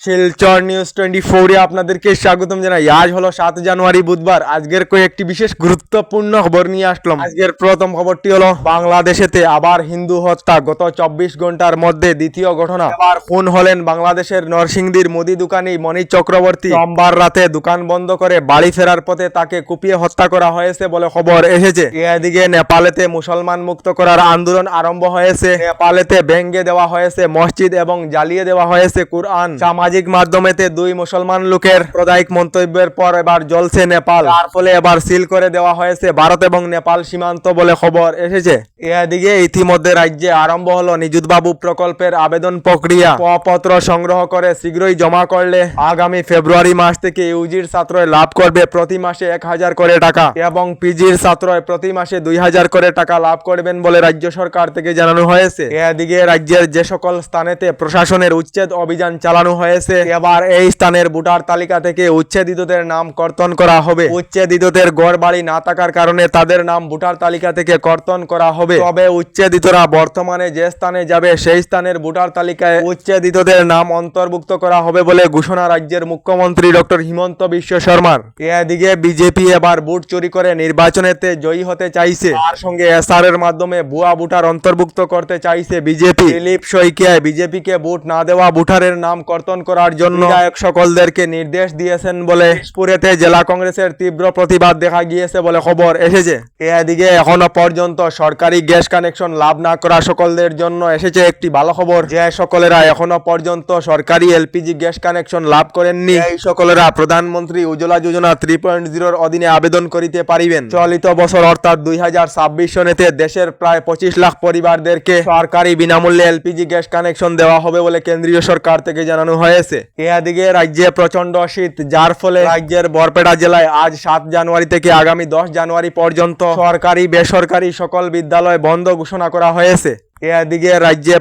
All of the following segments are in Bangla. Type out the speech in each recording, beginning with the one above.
শিলচর নিউজ 24 এ আপনাদেরকে স্বাগতম জানাই। আজ হলো 7 জানুয়ারি বুধবার। আজকের কয়েকটি বিশেষ গুরুত্বপূর্ণ খবর নিয়ে আসলাম। আজকের প্রথম খবরটি হলো বাংলাদেশেতে আবার হিন্দু হত্যা, গত 24 ঘন্টার মধ্যে দ্বিতীয় ঘটনা। আবার খুন হলেন বাংলাদেশের নরসিংদীর মুদি দোকানি মণি চক্রবর্তী। সোমবার রাতে দোকান বন্ধ করে বাড়ি ফেরার পথে তাকে কুপিয়ে হত্যা করা হয়েছে বলে খবর এসেছে। এদিকে নেপালেতে মুসলমান মুক্ত করার আন্দোলন আরম্ভ হয়েছে। নেপালেতে ভেঙে দেওয়া হয়েছে মসজিদ এবং জ্বালিয়ে দেওয়া হয়েছে কুরআন। সামাজিক মাধ্যমেতে দুই মুসলমান লোকের প্রদায়িক মন্তব্যের পর এবার জ্বলছে নেপাল। তার ফলে এবার সিল করে দেওয়া হয়েছে ভারত এবং নেপাল সীমান্ত বলে খবর এসেছে। এদিকে ইতিমধ্যে রাজ্যে আরম্ভ হলো নিযুত বাবু প্রকল্পের আবেদন প্রক্রিয়া। পত্র সংগ্রহ করে শীঘ্রই জমা করলে আগামী ফেব্রুয়ারি মাস থেকে ইউজির ছাত্রয় লাভ করবে প্রতি মাসে 1000 করে টাকা এবং পিজির ছাত্রয় প্রতি মাসে 2000 করে টাকা লাভ করবেন বলে রাজ্য সরকার থেকে জানানো হয়েছে। এদিকে রাজ্যের যে সকল স্থানেতে প্রশাসনের উচ্ছেদ অভিযান চালানো হয়েছে, এবার এই স্থানের ভোটার তালিকা থেকে উচ্ছেদিতদের নাম কর্তন করা হবে। উচ্ছেদিতদের গড় বাড়ি না থাকার কারণে তাদের নাম ভোটার তালিকা থেকে কর্তন করা হবে। তবে উচ্ছেদিতরা বর্তমানে যে স্থানে যাবে সেই স্থানের ভোটার তালিকায় উচ্ছেদিতদের নাম অন্তর্ভুক্ত করা হবে বলে ঘোষণা রাজ্যের মুখ্যমন্ত্রী ডক্টর হিমন্ত বিশ্ব শর্মার। এদিকে বিজেপি এবার ভোট চুরি করে নির্বাচনেতে জয়ী হতে চাইছে। তার সঙ্গে এসআর এর মাধ্যমে ভুয়া ভোটার অন্তর্ভুক্ত করতে চাইছে বিজেপি। দিলীপ শইকিয়ায় বিজেপিকে ভোট না দেওয়া ভোটারের নাম কর্তন করার জন্য বিধায়ক সকলদেরকে নির্দেশ দিয়েছেন বলে দিসপুরেতে জেলা কংগ্রেসের তীব্র প্রতিবাদ দেখা গিয়েছে বলে খবর এসেছে। এদিকে এখনো পর্যন্ত সরকারি গ্যাস কানেকশন লাভ না করা সকলদের জন্য এসেছে একটি ভালো খবর। যে সকলেরা এখনো পর্যন্ত সরকারি এলপিজি গ্যাস কানেকশন লাভ করেননি, এই সকলেরা প্রধানমন্ত্রী উজ্জ্বলা যোজনা 3.0 এর অধীনে আবেদন করিতে পারিবেন। চলিত বছর অর্থাৎ 2026 সনেতে দেশের প্রায় 25 লাখ পরিবারদেরকে সরকারি বিনামূল্যে এলপিজি গ্যাস কানেকশন দেওয়া হবে বলে কেন্দ্রীয় সরকার থেকে জানানো হয়েছে। এদিকে রাজ্যে প্রচন্ড শীত, যার ফলে রাজ্যের বরপেটা জেলায় আজ 7 জানুয়ারি থেকে আগামী 10 জানুয়ারি পর্যন্ত সরকারি বেসরকারি সকল বিদ্যালয় বন্ধ ঘোষণা করা হয়েছে। এদিকে রাজ্যে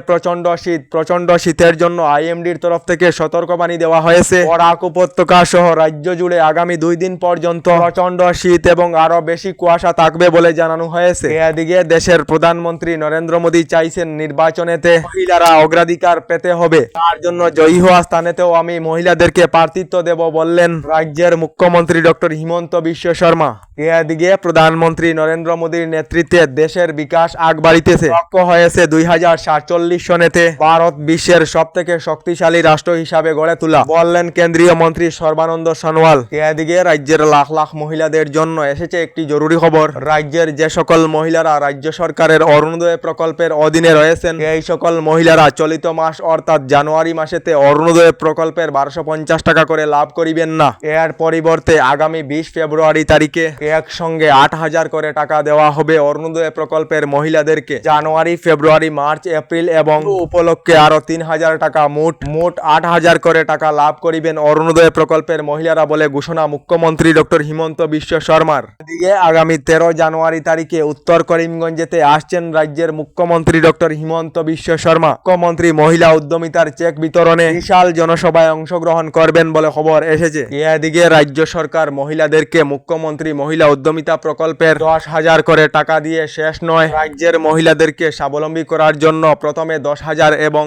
প্রচন্ড শীতের জন্য আইএমডির তরফ থেকে সতর্কবাণী দেওয়া হয়েছে। বরাক উপত্যকা সহ রাজ্য জুড়ে আগামী 2 দিন পর্যন্ত প্রচন্ড শীত এবং আরো বেশি কুয়াশা থাকবে বলে জানানো হয়েছে। এদিকে দেশের প্রধানমন্ত্রী নরেন্দ্র মোদী চাইছেন নির্বাচনেতে মহিলারা অগ্রাধিকার পেতে হবে। তার জন্য জয়ী হওয়া স্থানেতেও আমি মহিলাদেরকে প্রার্থিত্ব দেব বললেন রাজ্যের মুখ্যমন্ত্রী ডক্টর হিমন্ত বিশ্ব শর্মা। এদিকে প্রধানমন্ত্রী নরেন্দ্র মোদীর নেতৃত্বে দেশের বিকাশ আগ বাড়িতেছে। লক্ষ্য হয়েছে 2047 সনেতে ভারত বিশ্বের সব থেকে শক্তিশালী রাষ্ট্র হিসাবে গড়ে তোলা, বললেন কেন্দ্রীয় মন্ত্রী সর্বানন্দ সোনোয়াল। এদিকে রাজ্যের লাখ লাখ মহিলাদের জন্য এসেছে একটি জরুরি খবর। রাজ্যের যে সকল মহিলারা রাজ্য সরকারের অরুণোদয় প্রকল্পের অধীনে রয়েছেন, এই সকল মহিলারা চলিত মাস অর্থাৎ জানুয়ারি মাসেতে অরুণোদয় প্রকল্পের 1250 টাকা করে লাভ করিবেন না। এর পরিবর্তে আগামী 20 ফেব্রুয়ারি তারিখে একসঙ্গে 8000 করে টাকা দেওয়া হবে অরুণোদয় প্রকল্পের মহিলাদেরকে। জানুয়ারি, ফেব্রুয়ারি, মার্চ, এপ্রিল এবং উপলক্ষে আরো 3000 টাকা, মোট 8000 করে টাকা লাভ করিবেন অরুণোদয় প্রকল্পের মহিলারা বলে ঘোষণা মুখ্যমন্ত্রী ডক্টর হিমন্ত বিশ্ব শর্মার। এদিকে আগামী 13 জানুয়ারি তারিখে উত্তর করিমগঞ্জেতে আসছেন রাজ্যের মুখ্যমন্ত্রী ডক্টর হিমন্ত বিশ্ব শর্মা। মুখ্যমন্ত্রী মহিলা উদ্যমিতার চেক বিতরণে বিশাল জনসভায় অংশগ্রহণ করবেন বলে খবর এসেছে। এদিকে রাজ্য সরকার মহিলাদেরকে মুখ্যমন্ত্রী মহিলা উদ্যমিতা প্রকল্পের 10,000 করে টাকা দিয়ে শেষ নয়। রাজ্যের মহিলাদেরকে স্বাবলম্বী করার জন্য প্রথমে 10,000 এবং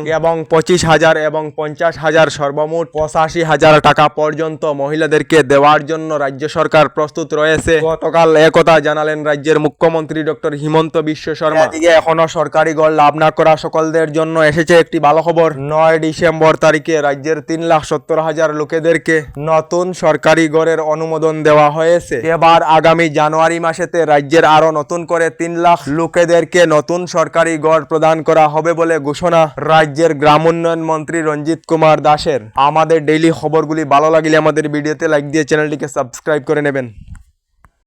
25,000 এবং 50,000 সর্বমোট 85,000 টাকা পর্যন্ত মহিলাদেরকে দেওয়ার জন্য রাজ্য সরকার প্রস্তুত রয়েছে। গতকাল একথা জানালেন রাজ্যের মুখ্যমন্ত্রী ডক্টর হিমন্ত বিশ্ব শর্মা। এদিকে এখনো সরকারি গড় লাভ না করা সকলদের জন্য এসেছে একটি ভালো খবর। 9 ডিসেম্বর তারিখে রাজ্যের 3,70,000 লোকেদেরকে নতুন সরকারি গড়ের অনুমোদন দেওয়া হয়েছে। এবার আগামী জানুয়ারি মাসেতে রাজ্যের আরো নতুন করে 3 লাখ লোকেদেরকে নতুন সরকারি গড় প্রদান করা হবে বলে ঘোষণা রাজ্যের গ্রাম উন্নয়ন মন্ত্রী রঞ্জিত কুমার দাসের। আমাদের ডেইলি খবরগুলি ভালো লাগলে আমাদের ভিডিওতে লাইক দিয়ে চ্যানেলটিকে সাবস্ক্রাইব করে নেবেন।